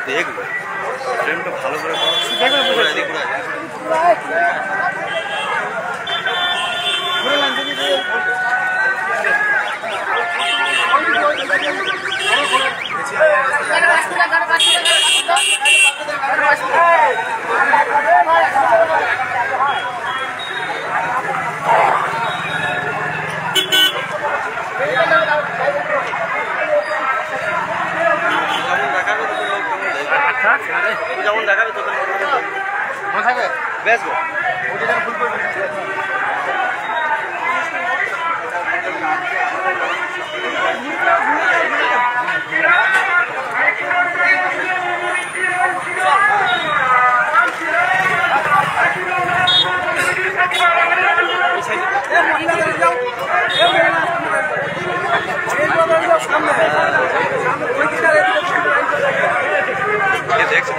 দেখবে ফ্রেমটা ভালো করে যেমন দেখাবে তোদের থাকবে বেশ দেখছি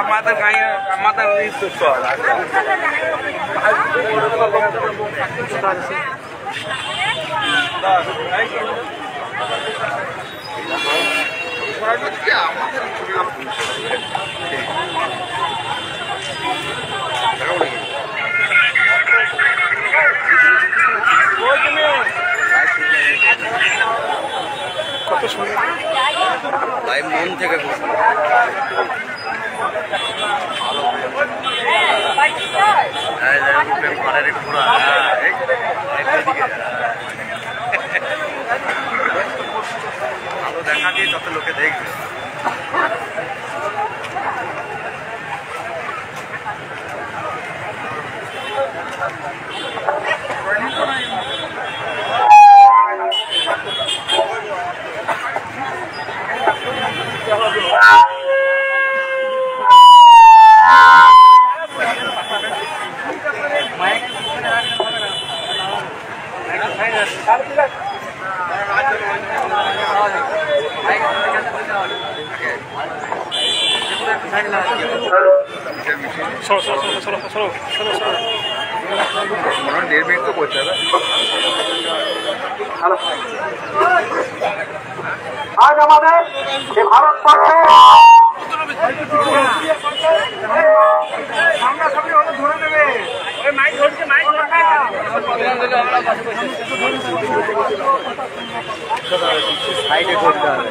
আমাদের গায়ে আমাদের কত সুন্দর ভাই মন থেকে ভালো দেখা দিয়ে তত লোকে দেখবে निर्मित तो कुछ है आज हमारे भारत पक्षे আমরা সবাই ওটা ধরে নেবে ওই মাইক ধরছে মাইক সাইডে করতে হবে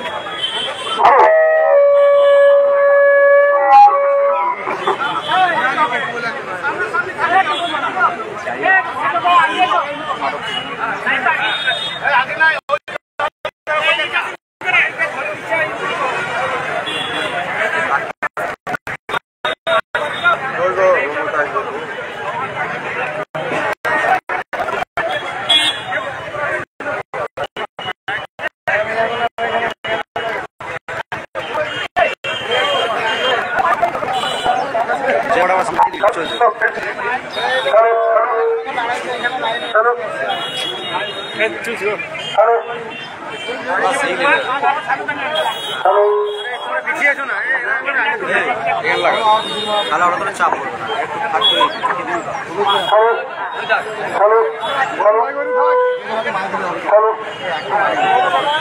চাপ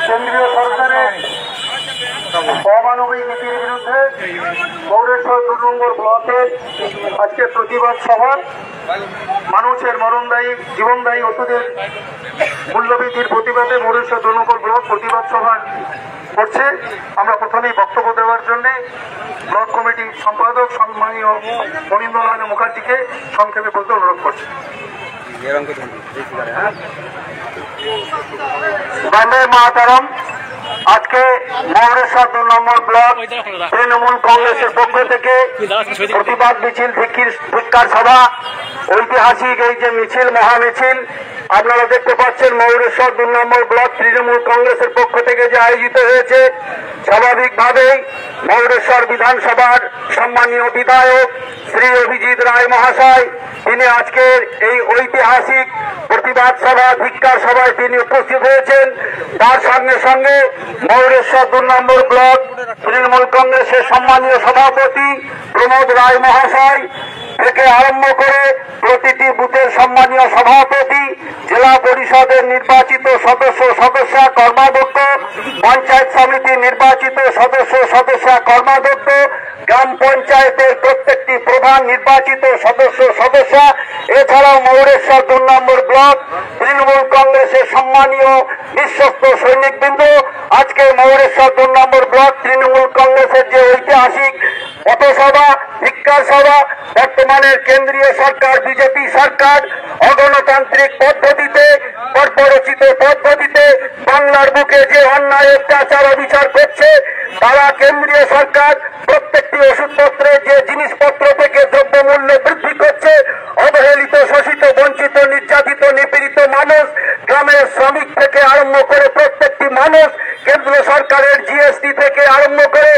কেন্দ্রীয় সরকারের অমানবিক নীতির বিরুদ্ধে মৌরেশ্বর 2 নম্বর ব্লকের আজকে প্রতিবাদ সভা মানুষের মরণদায়ী জীবনদায়ী ওষুধের মূল্যবৃদ্ধির প্রতিবাদে মৌরেশ্বর 2 নম্বর ব্লক প্রতিবাদ সভা করছে। আমরা প্রথমেই বক্তব্য দেওয়ার জন্য ব্লক কমিটির সম্পাদক সম্মানীয় মনীন্দ্রনারায়ণ মুখার্জিকে সংক্ষেপে বলতে অনুরোধ করছি। বন্দে মাতরম। আজকে মৌরেশ্বর 2 নম্বর ব্লক তৃণমূল কংগ্রেসের পক্ষ থেকে প্রতিবাদ মিছিল ধিক্কার সভা ঐতিহাসিক এই যে মিছিল মহামিছিল আপনারা দেখতে পাচ্ছেন মৌরেশ্বর 2 নম্বর ব্লক তৃণমূল কংগ্রেসের পক্ষ থেকে যে আয়োজিত হয়েছে। স্বাভাবিকভাবেই মৌরেশ্বর বিধানসভার সম্মানীয় বিধায়ক শ্রী অভিজিৎ রায় মহাশয় তিনি আজকের এই ঐতিহাসিক প্রতিবাদ সভা ধিক্কার সভায় তিনি উপস্থিত হয়েছেন। তার সঙ্গে সঙ্গে মৌরেশ্বর 2 নম্বর ব্লক তৃণমূল কংগ্রেসের সম্মানীয় সভাপতি প্রমোদ রায় মহাশয় থেকে আরম্ভ করে প্রতিটি বুথের সম্মানীয় সভাপতি, জেলা পরিষদের নির্বাচিত সদস্যা কর্মাধ্যক্ষ, পঞ্চায়েত সমিতির নির্বাচিত সদস্যা কর্মাধ্যক্ষ, গ্রাম পঞ্চায়েতের প্রত্যেকটি প্রধান নির্বাচিত সদস্যা, এছাড়াও মৌরেশ্বর 2 নম্বর ব্লক তৃণমূল কংগ্রেসের সম্মানীয় বিশ্বস্ত সৈনিকবৃন্দ আজকে মৌরেশ্বর 2 নম্বর ব্লক তৃণমূল কংগ্রেসের যে ঐতিহাসিক পথসভা ধিক্কার সভা বর্তমানের কেন্দ্রীয় সরকার বিজেপি সরকার অগণতান্ত্রিক পদ্ধতিতে বর্বরচিত পদ্ধতিতে বাংলার বুকে যে অন্যায় অত্যাচার অবিচার করছে তারা কেন্দ্রীয় সরকার প্রত্যেকটি ওষুধপত্রে যে জিনিসপত্র থেকে দ্রব্যমূল্য বৃদ্ধি করছে। অবহেলিত শোষিত বঞ্চিত নির্যাতিত নিপীড়িত মানুষ গ্রামের শ্রমিক থেকে আরম্ভ করে প্রত্যেকটি মানুষ কেন্দ্র সরকারের জিএসটি থেকে আরম্ভ করে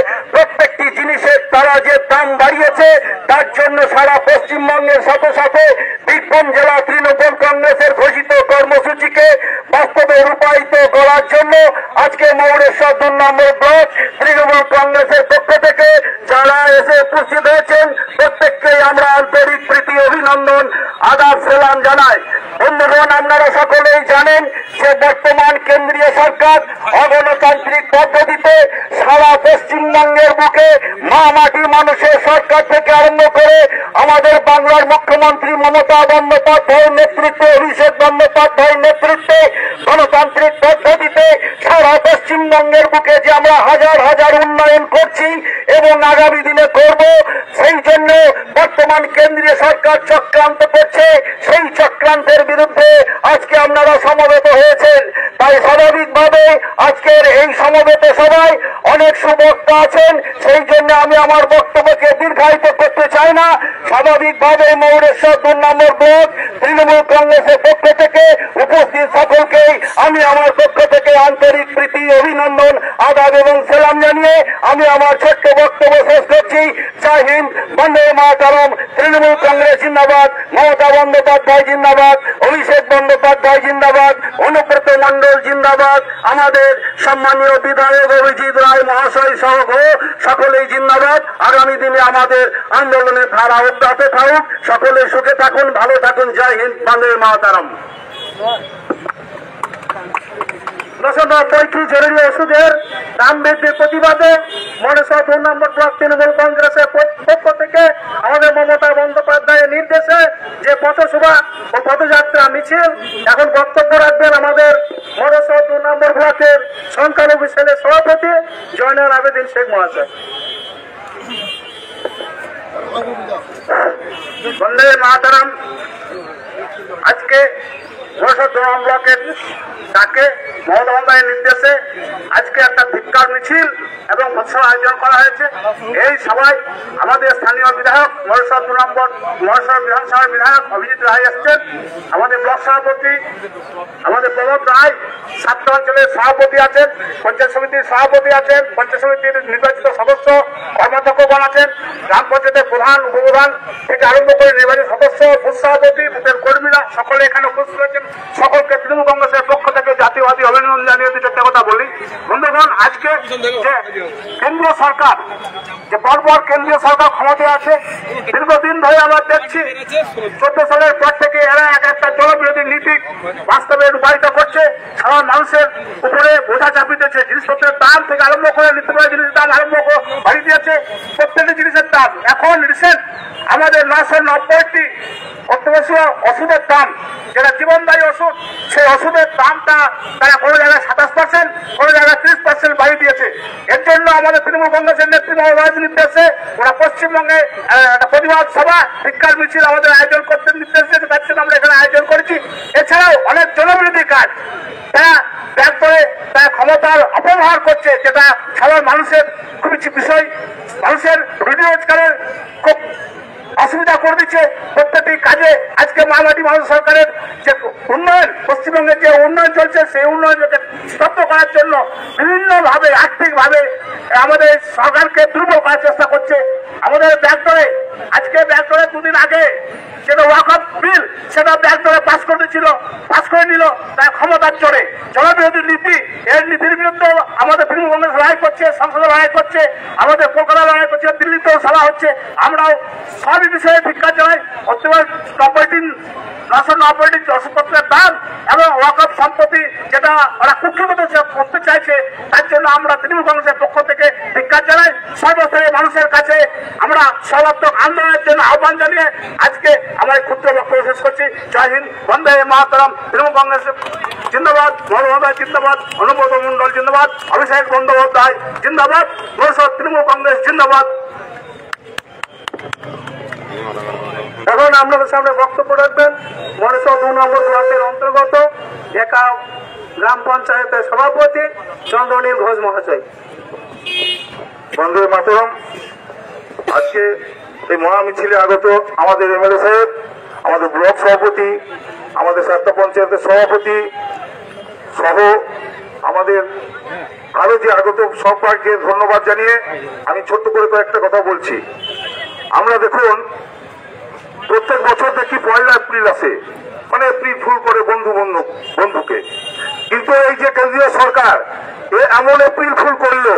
প্রত্যেকটি জিনিসের তারা যে দাম বাড়িয়েছে তার জন্য সারা পশ্চিমবঙ্গের সাথে সাথে বীরভূম জেলা তৃণমূল কংগ্রেসের ঘোষিত কর্মসূচিকে বাস্তবে রূপায়িত করার জন্য আজকে মৌরেশ্বর 2 নম্বর ব্লক তৃণমূল কংগ্রেসের পক্ষ থেকে যারা এসে উপস্থিত হয়েছেন প্রত্যেককেই আমরা আন্তরিক প্রীতি অভিনন্দন আদাব সালাম জানাই। বন্ধুগণ, আপনারা সকলেই জানেন যে বর্তমান কেন্দ্রীয় সরকার অগণতান্ত্রিক পদ্ধতিতে সারা পশ্চিমবঙ্গের বুকে মা মাটি মানুষের সরকার থেকে আরম্ভ করে আমাদের বাংলার মুখ্যমন্ত্রী মমতা বন্দ্যোপাধ্যায়ের নেতৃত্বে, অভিষেক বন্দ্যোপাধ্যায়ের নেতৃত্বে গণতান্ত্রিক পদ্ধতিতে সারা পশ্চিমবঙ্গের বুকে যে আমরা হাজার হাজার উন্নয়ন করছি এবং আগামী দিনে করব, সেই জন্য বর্তমান কেন্দ্রীয় সরকার চক্রান্ত করছে। সেই চক্রান্তের বিরুদ্ধে আজকে আপনারা সমবেত হয়েছেন। তাই স্বাভাবিকভাবে আজকের এই সমবেত সভায় অনেক সুবক্তা আছেন, সেই জন্য আমি আমার বক্তব্যকে দীর্ঘায়িত করতে চাই না। স্বাভাবিকভাবে মৌরেশ্বর 2 নম্বর ব্লক তৃণমূল কংগ্রেসের পক্ষ থেকে উপস্থিত সকলকেই আমি আমার পক্ষ থেকে আন্তরিক প্রীতি অভিনন্দন আদাব এবং সালাম জানিয়ে আমি আমার ছোট্ট বক্তব্য শেষ করছি। জয় হিন্দ, বন্দে মাতরম। তৃণমূল কংগ্রেস জিন্দাবাদ, মমতা বন্দ্যোপাধ্যায় জিন্দাবাদ, অভিষেক বন্দ্যোপাধ্যায় জিন্দাবাদ, অনুব্রত মণ্ডল জিন্দাবাদ, আমাদের সম্মানীয় বিধায়ক অভিজিৎ রায় মহাশয় সহ সকলেই জিন্দাবাদ। আগামী দিনে আমাদের আন্দোলনের ধারা অব্যাহত থাকুক। সকলে সুখে থাকুন, ভালো থাকুন। জয় হিন্দ, বন্দে মাতরম। 990টি জরুরি ওষুধের দাম বৃদ্ধির প্রতিবাদে মৌরেশ্বর 2 নম্বর ব্লক তৃণমূল কংগ্রেসের পক্ষ থেকে আমাদের মমতা বন্দ্যোপাধ্যায়ের নির্দেশে যে পথসভা ও পদযাত্রা মিছিল, এখন বক্তব্য রাখবেন আমাদের মৌরেশ্বর 2 নম্বর ব্লকের সংখ্যালঘু সেলের সভাপতি জয়নাল আবেদিন শেখ মহাশয়। বন্দে মাতরম। আজকে মৌরেশ্বর 2 নম্বর ব্লকের ডাকে মমতা বন্দ্যোপাধ্যায়ের নির্দেশে আজকে একটা ধিক্কার মিছিল এবং পথসভা আয়োজন করা হয়েছে। এই সভায় আমাদের স্থানীয় বিধায়ক মৌরেশ্বর 2 নম্বর মৌরেশ্বর বিধানসভার বিধায়ক অভিজিৎ রায় এসছেন, আমাদের ব্লক সভাপতি আমাদের প্রমোদ রায়, 7 অঞ্চলের সভাপতি আছেন, পঞ্চায়েত সমিতির সভাপতি আছেন, পঞ্চায়েত সমিতির নির্বাচিত সদস্য কর্মাধ্যক্ষগণ আছেন, গ্রাম পঞ্চায়েতের প্রধান উপপ্রধান থেকে আরম্ভ করে নির্বাচিত সদস্য, বুথ সভাপতি, বুথের কর্মীরা সকলে এখানে উপস্থিত হয়েছেন। সকলকে তৃণমূল কংগ্রেসের পক্ষ থেকে জাতীয়বাদী অভিনন্দন জানিয়ে দুটো কথা বলি। বন্ধুগণ, আজকে যে কেন্দ্রীয় সরকার, যে বর্বর কেন্দ্রীয় সরকার ক্ষমতায় আছে, দীর্ঘদিন ধরে আমরা দেখছি 14 সালের পর থেকে এরা একটা জনবিরোধী নীতি বাস্তবে রূপায়িত করছে। সাধারণ মানুষের উপরে বোঝা চাপিয়ে দিয়েছে। জিনিসপত্রের দাম থেকে আরম্ভ করে নিত্যপ্রয়োজনীয় জিনিসের দাম আরম্ভ বাড়িয়ে দিয়েছে। প্রত্যেকটি জিনিসের দাম এখন রিসেন্ট আমাদের 990টি অত্যাবশ্যক ওষুধের দাম, যেটা জীবনদায়ী ওষুধ, সেই ওষুধের দামটা তারা কোনো জায়গায় 27%, কোনো জায়গায় 30% বাড়িয়ে দিয়েছে। এর জন্য আমাদের তৃণমূল কংগ্রেসের নেতৃত্ব নির্দেশে ওরা পশ্চিমবঙ্গে একটা প্রতিবাদ সভা, ধিক্কার মিছিল আমাদের আয়োজন করতে নির্দেশ দিয়েছে। তার জন্য আমরা এখানে আয়োজন করেছি। এছাড়াও অনেক জনবিরোধী কাজ তারা ব্যাগ করে তারা ক্ষমতার অপব্যবহার করছে, যেটা সাধারণ মানুষের খুবই বিষয়, মানুষের রুজি রোজগারের খুব অসুবিধা করে দিচ্ছে। প্রত্যেকটি কাজে আজকে মামাটি মানুষ সরকারের যে উন্নয়ন, পশ্চিমবঙ্গের যে উন্নয়ন চলছে, সেই উন্নয়নকে স্তব্ধ করার জন্য বিভিন্নভাবে আর্থিকভাবে আমাদের সরকারকে দুর্বল করার চেষ্টা করছে। আমাদের ব্যাগদরে আজকে ব্যাগদরে 2 দিন আগে সেটা ওয়াকফ বিল, সেটা ব্যাগদরে পাস করে দিচ্ছিল, পাস করে নিল তার ক্ষমতার চড়ে। জনবিরোধী নীতি, এর নীতির বিরুদ্ধে আমাদের তৃণমূল কংগ্রেস লড়াই করছে, সংসদে লড়াই করছে, আমাদের কলকাতা লড়াই করছে, দিল্লিতেও সভা হচ্ছে। আমরাও সবই বিষয়ে ধিক্কার জানাই। অত্যন্ত 990টি ওষুধপত্রের দাম এবং ওয়াকফ সম্পত্তি যেটা ওরা কুক্ষিগত করতে চাইছে, তার জন্য আমরা তৃণমূল কংগ্রেসের পক্ষ থেকে ধিক্কার জানাই। সর্বস্তরের মানুষের কাছে আমরা সর্বাত্মক আন্দোলনের জন্য আহ্বান জানিয়ে আজকে আমার ক্ষুদ্র বক্তব্য শেষ করছি। জয় হিন্দ, বন্দে মাতরম। তৃণমূল কংগ্রেস জিন্দাবাদ, মৌলবাদ জিন্দাবাদ, অনুব্রত মণ্ডল জিন্দাবাদ, অভিষেক বন্দ্যোপাধ্যায় জিন্দাবাদ, মৌরেশ্বর তৃণমূল কংগ্রেস জিন্দাবাদ। এখন আপনাদের সামনে বক্তব্য রাখবেন মৌরেশ্বর 2 নম্বর ব্লকের অন্তর্গত একা গ্রাম পঞ্চায়েতের সভাপতি চন্দ্রনীল ঘোষ মহাশয়। বন্দে মাতরম। আজকে এই মহা মিছিলে আগত আমাদের এমএলএ সাহেব, আমাদের ব্লক সভাপতি, আমাদের 7টা পঞ্চায়েতের সভাপতি সহ আমাদের আরো যে আগত সবাইকে ধন্যবাদ জানিয়ে আমি ছোট্ট করে কয়েকটা কথা বলছি। আমরা দেখুন প্রত্যেক বছর দেখি 1 এপ্রিল আসে, মানে এপ্রিল ফুল করে বন্ধুকে, কিন্তু এই যে কেন্দ্রীয় সরকার এমন এপ্রিল ফুল করলো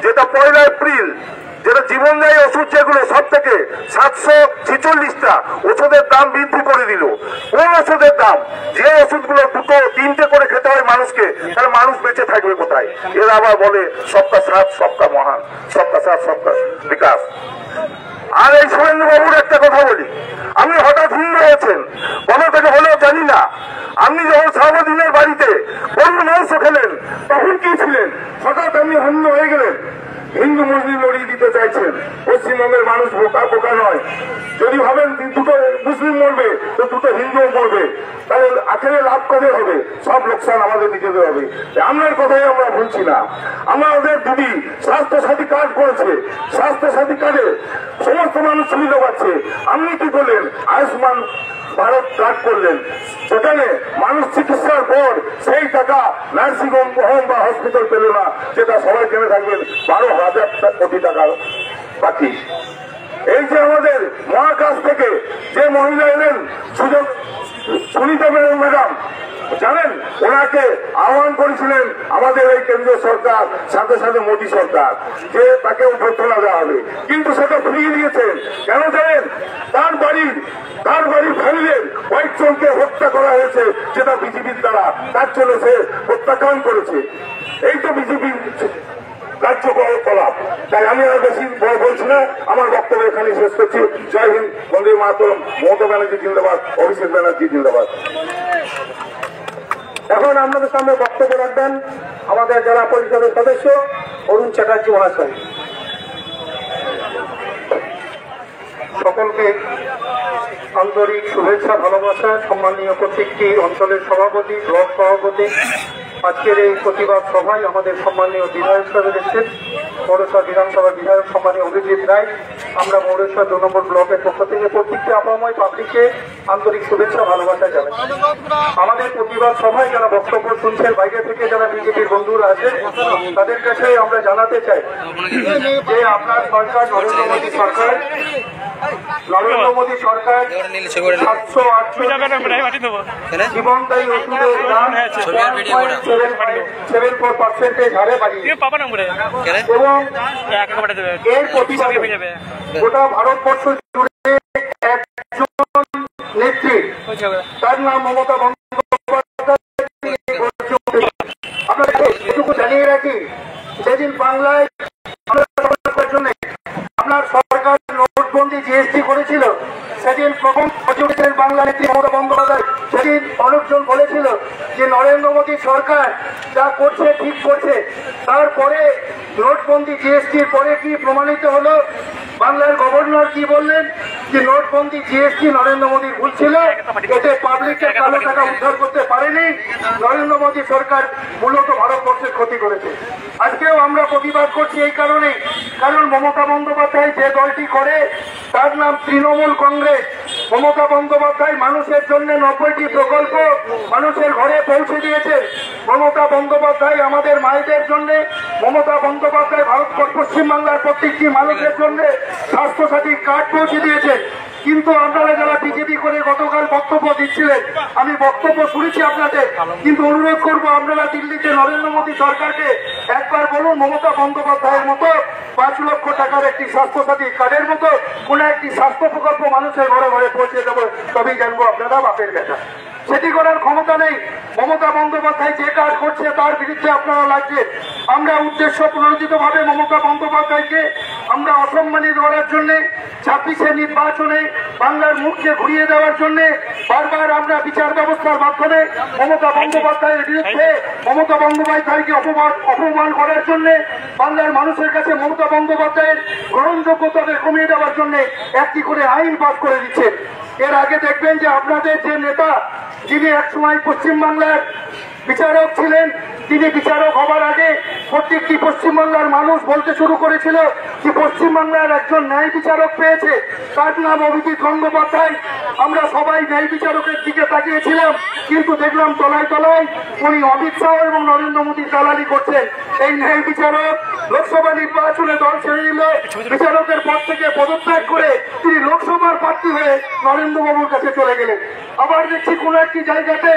যেটা 1 এপ্রিল, যেটা জীবনদায়ী ওষুধ যেগুলো সব থেকে 746টা ওষুধের দাম বৃদ্ধি করে দিল। কোন ওষুধের দাম? যে ওষুধগুলো 2-3টে করে খেতে হয় মানুষকে, তাহলে মানুষ বেঁচে থাকবে কোথায়? এরা আবার বলে সবকা সাথ সবকা মহান, সবকা সাথ সবকা বিকাশ। আর এই সুরেন্দ্রবাবুর একটা কথা বলি, আপনি হঠাৎ হিন্দু হয়েছেন, কবে থেকে হলেও জানি না। আপনি যখন সারাদিনের বাড়িতে গরুর মাংস খেলেন তখন কি ছিলেন? হঠাৎ আপনি হিন্দু হয়ে গেলেন, হিন্দু মুসলিম লড়িয়ে দিতে চাইছেন। পশ্চিমবঙ্গের মানুষ বোকা নয়। যদি ভাবেন 2টো মুসলিম মরবে তো 2টো হিন্দুও মরবে, তাহলে আখেরে লাভ কাদের হবে? সব লোকসান আমাদের নিজেদের হবে। আপনার কথাই আমরা বলছি না। আমাদের দিদি স্বাস্থ্যসাথী কার্ড করেছে, স্বাস্থ্যসাথী কার্ডে সমস্ত মানুষ সুবিধা পাচ্ছে। আপনি কি করলেন? আয়ুষ্মান ভারত কার্ড করলেন, সেখানে মানুষ চিকিৎসার পর সেই টাকা নার্সিং হোম বা হসপিটাল পেল না, যেটা সবাই জেনে থাকবেন 12,000 কোটি টাকা বাকি। এই যে আমাদের মহাকাশ থেকে যে মহিলা এলেন সুনীতা ম্যাডাম, জানেন ওনাকে আহ্বান করেছিলেন আমাদের এই কেন্দ্রীয় সরকার, সাথে সাথে মোদী সরকার, যে তাকে অভ্যর্থনা দেওয়া হবে, কিন্তু সেটা ফিরিয়ে দিয়েছেন। কেন জানেন? তার বাড়ির ফ্যামিলির কয়েকজনকে হত্যা করা হয়েছে, যেটা বিজেপির দ্বারা, তার জন্য সে প্রত্যাখ্যান করেছে। এই তো বিজেপির কার্যকলাপ। তাই আমি আর বেশি বলছি না, আমার বক্তব্য এখানে শেষ করছি। জয় হিন্দ, বন্দে মাতরম। মমতা ব্যানার্জি জিন্দাবাদ, অভিষেক ব্যানার্জি জিন্দাবাদ। এখন আপনাদের সামনে বক্তব্য রাখবেন আমাদের জেলা পরিষদের সদস্য অরুণ চ্যাটার্জি মহাশয়। সকলকে আন্তরিক শুভেচ্ছা ভালোবাসা। সম্মানীয় প্রত্যেকটি অঞ্চলের সভাপতি, ব্লক সভাপতি, আজকের এই প্রতিবাদ সভায় আমাদের সম্মানীয় বিধায়ক সাহেব এসেছেন, মৌরসভা বিধানসভার বিধায়ক সম্মানীয় অভিজিৎ রায়। আমরা মৌরসভা 2 নম্বর ব্লকের পক্ষ থেকে প্রত্যেকটি আপাময় পাবলিককে আন্তরিক শুভেচ্ছা ভালোবাসা জানাই। আমাদের প্রতিবাদ সভায় যারা বক্তব্য শুনছেন, বাইরে থেকে যারা বিজেপির বন্ধুরা আছেন, তাদের কাছে আমরা জানাতে চাই যে আপনার সরকার, নরেন্দ্র মোদী সরকার 708 জীবনদায়ী ওষুধের দাম 1.74% হারে বাড়িয়ে, এবং এর প্রতিবাদে গোটা ভারতবর্ষ জুড়ে একজন নেত্রী, তার নাম মমতা বন্দ্যোপাধ্যায়। আপনাদের এটুকু জানিয়ে রাখি, যেদিন বাংলায় আপনার সরকার নোটবন্দি জিএসটি করেছিল, সেদিন প্রথম বাংলা নেত্রী মমতা বন্দ্যোপাধ্যায় সেদিন অনেকজন বলেছিল যে নরেন্দ্র মোদী সরকার যা করছে ঠিক করছে। তারপরে নোটবন্দি জিএসটির পরে কি প্রমাণিত হলো? বাংলার গভর্নর কি বললেন? যে নোটবন্দি জিএসটি নরেন্দ্র মোদীর ভুল ছিল, এতে পাবলিকের কালো টাকা উদ্ধার করতে পারেনি। নরেন্দ্র মোদী সরকার মূলত ভারতবর্ষের ক্ষতি করেছে। আজকেও আমরা প্রতিবাদ করছি এই কারণে, কারণ মমতা বন্দ্যোপাধ্যায় যে দলটি করে তার নাম তৃণমূল কংগ্রেস। মমতা বন্দ্যোপাধ্যায় মানুষের জন্য 90টি প্রকল্প মানুষের ঘরে পৌঁছে দিয়েছে। মমতা বন্দ্যোপাধ্যায় আমাদের মায়েদের জন্য, মমতা বন্দ্যোপাধ্যায় পশ্চিমবাংলার প্রত্যেকটি মানুষের জন্য স্বাস্থ্যসাথী কার্ড পৌঁছে দিয়েছে। কিন্তু আপনারা যারা বিজেপি করে গতকাল বক্তব্য দিচ্ছিলেন, আমি বক্তব্য শুনেছি আপনাদের, কিন্তু অনুরোধ করবো আপনারা দিল্লিতে নরেন্দ্র মোদী সরকারকে একবার বলুন মমতা বন্দ্যোপাধ্যায়ের মতো 5 লক্ষ টাকার একটি স্বাস্থ্যসাথী কার্ডের মতো কোন একটি স্বাস্থ্য প্রকল্প মানুষের ঘরে ঘরে পৌঁছে দেবো, তবেই জানবো আপনারা বাপের বেটা। সেটি করার ক্ষমতা নেই। মমতা বন্দ্যোপাধ্যায় যে কাজ করছে তার বিরুদ্ধে আপনারা লাগছেন। আমরা উদ্দেশ্য প্রণোদিত ভাবে মমতা বন্দ্যোপাধ্যায়কে আমরা অসম্মানিত করার জন্য 26-এর নির্বাচনে বাংলার মুখকে ঘুরিয়ে দেওয়ার জন্য বারবার আমরা বিচার ব্যবস্থার মাধ্যমে মমতা বন্দ্যোপাধ্যায়ের বিরুদ্ধে, মমতা বন্দ্যোপাধ্যায়কে অপমান করার জন্য, বাংলার মানুষের কাছে মমতা বন্দ্যোপাধ্যায়ের গ্রহণযোগ্যতাকে কমিয়ে দেওয়ার জন্য একটি করে আইন পাস করে দিচ্ছেন। এর আগে দেখবেন যে আপনাদের যে নেতা, যিনি একসময় পশ্চিমবাংলার বিচারক ছিলেন, তিনি বিচারক হবার আগে প্রত্যেকটি পশ্চিমবাংলার মানুষ বলতে শুরু করেছিল যে পশ্চিমবাংলার একজন ন্যায় বিচারক পেয়েছে, তার নাম অভিজিৎ গঙ্গোপাধ্যায়। আমরা সবাই ন্যায় বিচারকের দিকে তাকিয়েছিলাম, কিন্তু দেখলাম তলায় তলায় উনি অমিত শাহ এবং নরেন্দ্র মোদী দালালি করছেন। এই ন্যায় বিচারক লোকসভা নির্বাচনে দল ছেড়ে দিল, বিচারকের পদ থেকে পদত্যাগ করে তিনি লোকসভার প্রার্থী হয়ে নরেন্দ্রবাবুর কাছে চলে গেলেন। আবার দেখছি কোন একটি জায়গাতে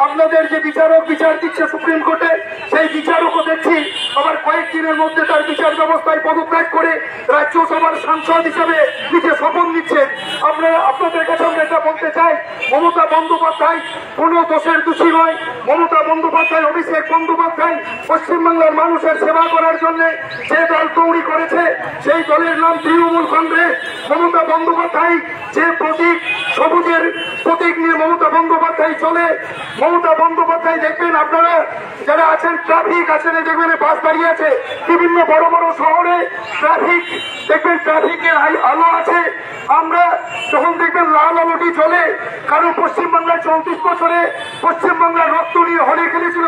আপনাদের যে বিচারক বিচার দিচ্ছে সুপ্রিম কোর্টে, সেই বিচারকও দেখছি আবার কয়েকদিনের মধ্যে তার বিচার ব্যবস্থায় পদত্যাগ করে রাজ্যসভার সাংসদ হিসেবে নিজে শপথ নিচ্ছেন। আপনাদের কাছে আমরা এটা বলতে চাই, মমতা বন্দ্যোপাধ্যায় কোনো দোষের দোষী নয়। মমতা বন্দ্যোপাধ্যায়, অভিষেক বন্দ্যোপাধ্যায় পশ্চিমবাংলার মানুষের সেবা করার জন্য যে দল তৈরি করেছে সেই দলের নাম তৃণমূল কংগ্রেস। মমতা বন্দ্যোপাধ্যায় যে প্রতীক, সবুজের প্রতীক নিয়ে মমতা বন্দ্যোপাধ্যায় চলে। মমতা বন্দ্যোপাধ্যায় দেখবেন আপনারা যারা আছেন, ট্রাফিক আছেন, দেখবেন বাস দাঁড়িয়ে আছে বিভিন্ন বড় বড় শহরে, ট্রাফিক দেখবেন, ট্রাফিকের আলো আছে। আমরা যখন দেখবেন লাল আলোটি চলে, কারণ পশ্চিমবাংলায় 34 বছরে পশ্চিমবাংলার রক্ত নিয়ে হলে খেলেছিল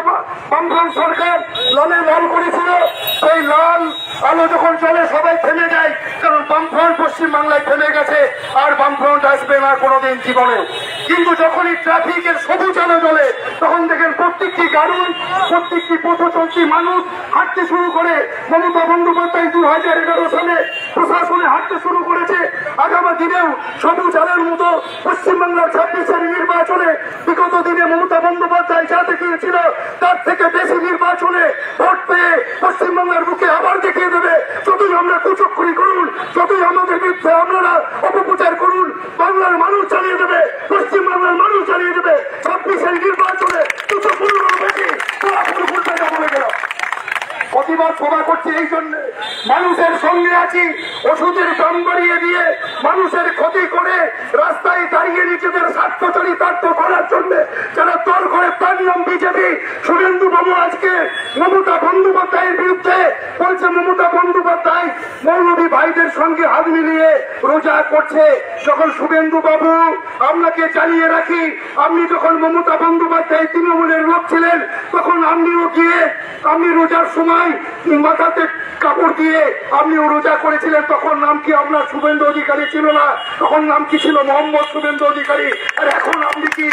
বামফ্রন্ট সরকার, লালে লাল করেছিল। সেই লাল আলো যখন চলে সবাই থেমে যায়, কারণ বামফ্রন্ট পশ্চিমবাংলায় থেমে গেছে, আর বামফ্রন্ট আসবে না কোনোদিন জীবনে। কিন্তু যখনই ট্রাফিকের সবুজ আলো জ্বলে, তখন দেখেন প্রত্যেকটি গাড়ি, প্রত্যেকটি পথচলতি মানুষ হাঁটতে শুরু করে। মমতা বন্দ্যোপাধ্যায় 2011 সালে প্রশাসনে হাঁটতে শুরু করেছে। আগামী দিনেও সবুজ আলোর মতো পশ্চিমবাংলার 26-এর নির্বাচনে বিগত দিনে মমতা বন্দ্যোপাধ্যায় যা দেখিয়েছিল তার থেকে বেশি নির্বাচনে ভোট পেয়ে পশ্চিমবাংলার বুকে আবার দেখিয়ে দেবে। যতই আমরা কুচক্রি করুন, যতই আমাদের বিরুদ্ধে আপনারা অপপ্রচার করুন, বাংলার মানুষ চালিয়ে দেবে, পশ্চিমবাংলার মানুষ চালিয়ে দেবে। 26-এর নির্বাচনে 215 বেশি বলে গেল। প্রতিবাদ সভা করছি এই জন্য, মানুষের সঙ্গে আছি। ওষুধের দাম বাড়িয়ে দিয়ে মানুষের ক্ষতি করে রাস্তায় দাঁড়িয়ে নিজেদের স্বার্থ চরিতার্থ করার জন্য যারা দল করে, তার নাম বিজেপি। শুভেন্দু বাবু আজকে মমতা বন্দ্যোপাধ্যায়ের বিরুদ্ধে বলছে, মমতা বন্দ্যোপাধ্যায় মৌলভী ভাইদের সঙ্গে হাত মিলিয়ে রোজা করছে। যখন শুভেন্দু বাবু আপনাকে জানিয়ে রাখি, আপনি যখন মমতা বন্দ্যোপাধ্যায় তৃণমূলের লোক ছিলেন, তখন আপনিও গিয়ে আপনি রোজার সময় মাথাতে কাপড় দিয়ে আপনিও রোজা করেছিলেন। তখন নাম কি আপনার শুভেন্দু অধিকারী ছিল না, তখন নাম কি ছিল মোহাম্মদ শুভেন্দু অধিকারী। আর এখন আপনি কি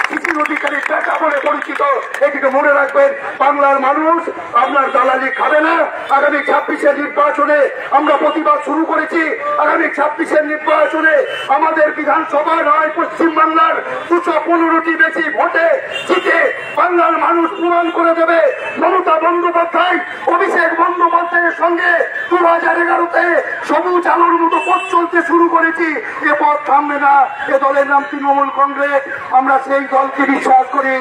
শিশির অধিকারী টাকা বলে পরিচিত। এদিকে মনে রাখবেন, বাংলার মানুষ আপনার দালালি খাবে না। আগামী 26-এর নির্বাচনে আমরা প্রতিবাদ শুরু করেছি। আগামী 26-এর নির্বাচনে আমাদের বিধানসভা নয়, পশ্চিমবাংলার 215টি বেশি ভোটে জিতে বাংলার মানুষ প্রমাণ করে দেবে মমতা বন্দ্যোপাধ্যায় অভিষেক বন্দ্যোপাধ্যায়ের সঙ্গে 2011-তে সবুজ আলোর মতো পথ চলতে শুরু করেছি। এ পথ থামবে না। এ দলের নাম তৃণমূল কংগ্রেস। আমরা সেই দলকে বিশ্বাস করি,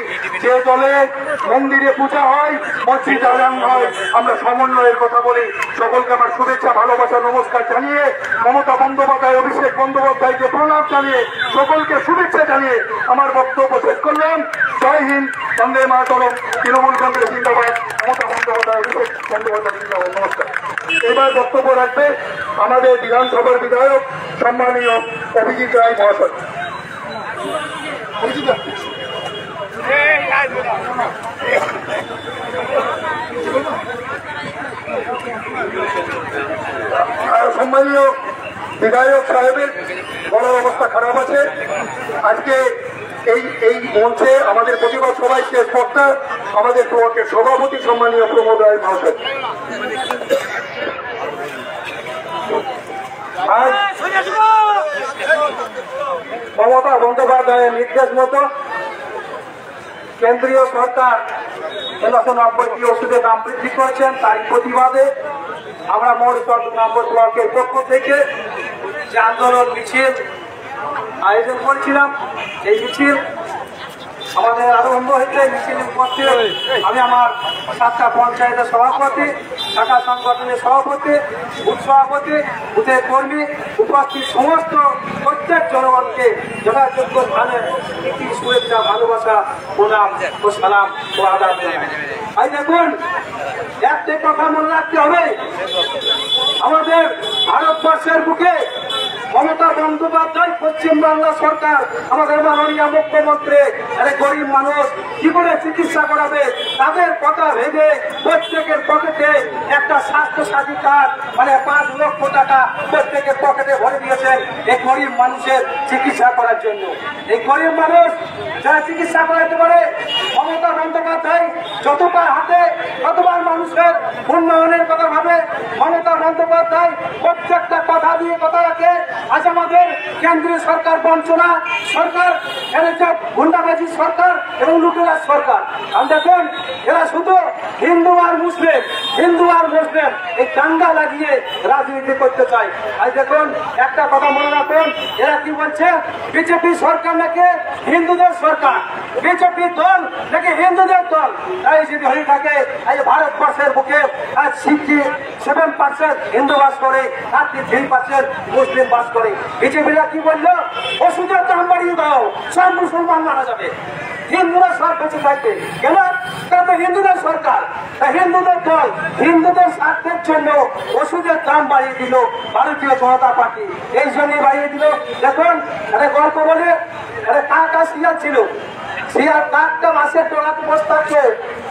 যে দলে মন্দিরে পূজা হয়, মসজিদ আজান হয়। আমরা সমন্বয়ের কথা বলি। সকলকে আমার শুভেচ্ছা, ভালোবাসা, নমস্কার জানিয়ে, মমতা বন্দ্যোপাধ্যায়, অভিষেক বন্দ্যোপাধ্যায়কে প্রণাম জানিয়ে, সকলকে শুভেচ্ছা জানিয়ে আমার বক্তব্য শেষ করলাম। জয় হিন্দ, বন্দে মাতরম, তৃণমূল কংগ্রেস জিন্দাবাদ, মমতা বন্দ্যোপাধ্যায়, অভিষেক বন্দ্যোপাধ্যায় জিন্দাবাদ। নমস্কার। এবার বক্তব্য রাখবে আমাদের বিধানসভার বিধায়ক সম্মানীয় অভিজিৎ রায় মহাশয়। সম্মানীয় বিধায়ক সাহেবের বড় অবস্থা খারাপ আছে। আজকে এই মঞ্চে আমাদের প্রতিবাদ সভায় শেষ বক্তা আমাদের ব্লকের সভাপতি সম্মানীয় প্রমোদ রায় মহাশয়। আজ মমতা বন্দ্যোপাধ্যায়ের নির্দেশ মতো কেন্দ্রীয় সরকার 190টি ওষুধের দাম বৃদ্ধি করেছেন। তার প্রতিবাদে আমরা মৌরসর 2 নম্বর ব্লকের পক্ষ থেকে যে আন্দোলন মিছিল আয়োজন করেছিলাম, এই মিছিল আমাদের আরম্ভ হয়েছে। মিছিলের পক্ষে আমি আমার 7টা পঞ্চায়েতের সভাপতি, শাখা সংগঠনের সভাপতি, বুথ সভাপতি, বুথের কর্মী, উপস্থিত সমস্ত প্রত্যেক জনগণকে যথাযোগ্য স্থানে প্রীতি, শুভেচ্ছা, ভালোবাসা, প্রণাম ও সালাম ও আদাব। আজ দেখুন, একটা কথা মনে রাখতে হবে, আমাদের ভারতবর্ষের বুকে মমতা বন্দ্যোপাধ্যায়, পশ্চিমবাংলা সরকার, আমাদের মাননীয় মুখ্যমন্ত্রী, আরে গরিব মানুষ কি করে চিকিৎসা করাবে, তাদের কথা ভেবে প্রত্যেকের পকেটে একটা স্বাস্থ্য সাথী কার্ড মানে 5 লক্ষ টাকা প্রত্যেকের পকেটে ভরে দিয়েছেন এই গরিব মানুষের চিকিৎসা করার জন্য। এই গরিব মানুষ যারা চিকিৎসা করাতে পারে, মমতা বন্দ্যোপাধ্যায় যতবার হাতে ততবার মানুষের উন্নয়নের কথা ভাবে। মমতা বন্দ্যোপাধ্যায় প্রত্যেকটা কথা দিয়ে কথা রাখে। আজ আমাদের কেন্দ্রীয় সরকার বঞ্চনা সরকার, গুন্ডাবাজি সরকার এবং লুটেরাজ সরকার। আর দেখুন এরা শুধু হিন্দু আর মুসলিম এই দাঙ্গা লাগিয়ে রাজনীতি করতে চায়। আজ দেখুন একটা কথা মনে রাখুন, এরা কি বলছে, বিজেপি সরকার নাকি হিন্দুদের সরকার, বিজেপি দল নাকি হিন্দুদের দল। তাই যদি হয়ে থাকে এই ভারতবর্ষের বুকে আজ 67% হিন্দু বাস করে, 33% মুসলিম বাস করে। বিজেপিরা কি বললো, ওষুধের দাম বাড়িয়ে দাও, সব মুসলমান মারা যাবে, হিন্দুরা সব বেঁচে থাকবে। কেন? কারণ হিন্দুদের সরকার, হিন্দুদের দল, হিন্দুদের স্বার্থের জন্য ওষুধের দাম বাড়িয়ে দিল ভারতীয় জনতা পার্টি। এই জন্যই বাড়িয়ে দিল। দেখুন একটা গল্প বলে, একটা কাকা শিয়াল ছিল, শিয়াল কাকটা মাসের টোলাতে বসে থাকছে,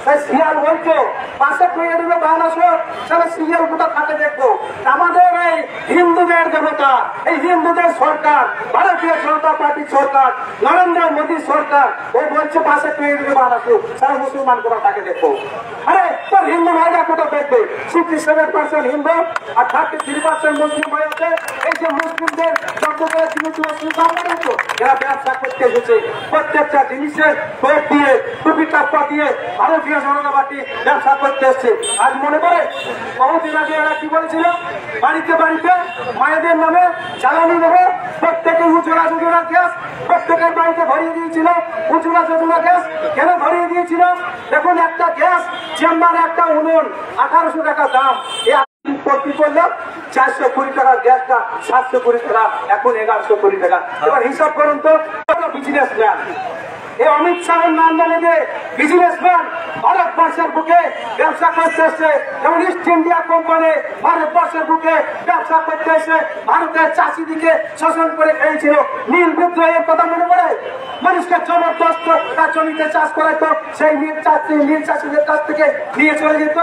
তাই শিয়াল বলছো পাশে পেয়ে দিল বানাসো, তাহলে শিয়াল কোথা থাকে দেখবো। আমাদের এই হিন্দুদের দেবতা, এই হিন্দুদের সরকার, ভারতীয় জনতা পার্টির সরকার, নরেন্দ্র মোদী সরকার, ও বলছে পাশে পেয়ে দিল বানাসো, সারা মুসলমান কোথা থাকে দেখবো। আরে তোর হিন্দু ভাইরা কোথা দেখবে? 67% হিন্দু আর 33% মুসলিম হয়ে আছে। এই যে মুসলিমদের জব্দদের এরা ব্যবসা করতে এসেছে, প্রত্যেকটা জিনিসের ভোট দিয়ে টুপি টাপ্পা দিয়ে ভারতীয় জনতা পার্টি ব্যবসা করতে এসছে। আজ মনে করে বহুদিন আগে এরা কি বলেছিল, বাড়িতে বাড়িতে মায়েদের নামে জ্বালানি দেবে, প্রত্যেকে উজ্জ্বলা যোজনা গ্যাস প্রত্যেকের বাড়িতে ভরিয়ে দিয়েছিল। উজ্জ্বলা যোজনা গ্যাস কেন ভরিয়ে দিয়েছিল? দেখুন একটা গ্যাস চেম্বার, একটা উনুন 1800 টাকা দাম, ভর্তি করলাম 420 টাকার গ্যাসটা 720 টাকা, এখন 1120 টাকা। এবার হিসাব করুন তো, বিজনেসম্যান এই অমিত শাহের নাম জানে যে বিজনেসম্যান ভারতবর্ষের বুকে ব্যবসা করতে এসছে, যেমন ইস্ট ইন্ডিয়া কোম্পানি ভারতবর্ষের বুকে ব্যবসা করতে এসে ভারতের চাষিদিকে শোষণ করে খেয়েছিল। নীল বিদ্রোহের কথা মনে পড়ে? মানুষকে জবরদস্ত তার জমিতে চাষ করাইতো, সেই নীল চাষিদের কাছ থেকে নিয়ে চলে যেত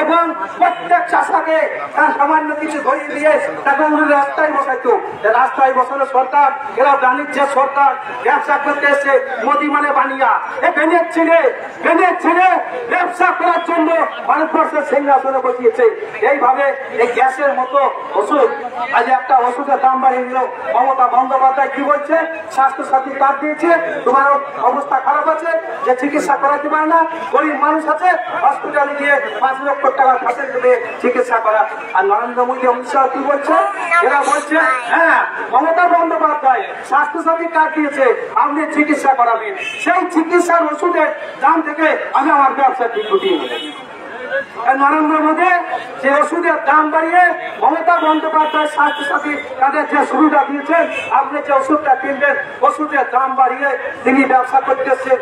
এবং প্রত্যেক চাষাকে তার সামান্য কিছু ধরিয়ে দিয়ে তাকে রাস্তায় বসাইতো। রাস্তায় বসানো সরকার, এরা বাণিজ্যের সরকার, ব্যবসা করতে এসে মোদী মানে বানিয়া ভেঙে ছেড়ে ব্যবসা করার জন্য ভারতবর্ষের সিংহাসনে বসিয়েছে। এইভাবে এই গ্যাসের মতো ওষুধ, আজ একটা ওষুধের দাম বাড়িয়ে দিল। মমতা বন্দ্যোপাধ্যায় কি বলছে, স্বাস্থ্য সাথী কার্ড দিয়েছে, তোমার অবস্থা খারাপ আছে, যে চিকিৎসা করাতে পারে না, গরিব মানুষ আছে, হসপিটালে গিয়ে 5 লক্ষ টাকা খাতে দেবে চিকিৎসা করা। আর নরেন্দ্র মোদী অমিত শাহ কি বলছে, এরা বলছে হ্যাঁ মমতা বন্দ্যোপাধ্যায় স্বাস্থ্য সাথী কার্ড দিয়েছে, আপনি চিকিৎসা করাবেন, সেই চিকিৎসার ওষুধের দাম থেকে আমি আমার ব্যবসা ঠিক গুটিয়ে নেব। নরেন্দ্র মোদী যে ওষুধের দাম বাড়িয়ে মমতা বন্দ্যোপাধ্যায় স্বাস্থ্য সাথী তাদের যে সুবিধা দিয়েছেন, আপনি যে ওষুধটা কিনবেন ওষুধের দাম বাড়িয়ে তিনি ব্যবসা করতেছেন।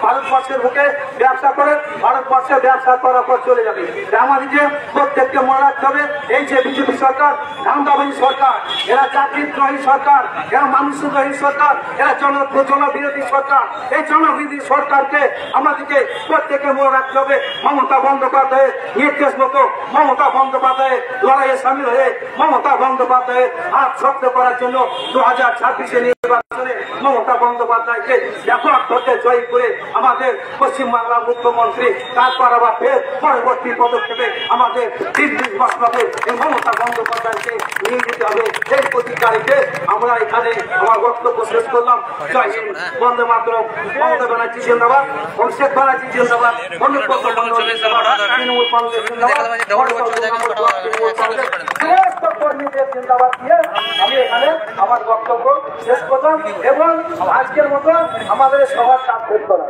ভারতবর্ষের বুকে ব্যবসা করে ভারতবর্ষে ব্যবসা করার পর চলে যাবে। আমাদেরকে প্রত্যেককে মনে রাখতে হবে, এই যে বিজেপি সরকার, ধান্দাবাহী সরকার, এরা জাতিদ্রোহী সরকার, এরা মানুষদ্রোহী সরকার, এরা জনবিরোধী সরকার। এই জনবিরোধী সরকারকে আমাদেরকে প্রত্যেকে মনে রাখতে হবে। মমতা বন্দ্যোপাধ্যায়ের নির্দেশ মতো মমতা বন্দ্যোপাধ্যায়ের লড়াইয়ে সামিল হয়ে মমতা বন্দ্যোপাধ্যায়ের হাত শক্ত করার জন্য 2026 নির্বাচনে মমতা বন্দ্যোপাধ্যায়কে ব্যাপক ভোটে জয়ী করে আমাদের পশ্চিমবাংলার মুখ্যমন্ত্রী, তারপর আবার ফের পরবর্তী পদক্ষেপে আমাদের দিল্লির মসনদে এই মমতা বন্দ্যোপাধ্যায়কে নিয়ে যেতে হবে। এই প্রতিকারীকে আমরা এখানে আমার বক্তব্য শেষ করলাম। জয় হিন্দ, বন্দে মাতরম। মমতা ব্যানার্জি জিন্দাবাদ, অভিষেক ব্যানার্জি জিন্দাবাদ, অনুব্রত মণ্ডল জিন্দাবাদ, তৃণমূল কংগ্রেস জিন্দাবাদ, কর্মীদের জিন্দাবাদ দিয়ে আমি এখানে আমার বক্তব্য শেষ করলাম এবং আজকের মতো আমাদের সবার কাজ শেষ করা।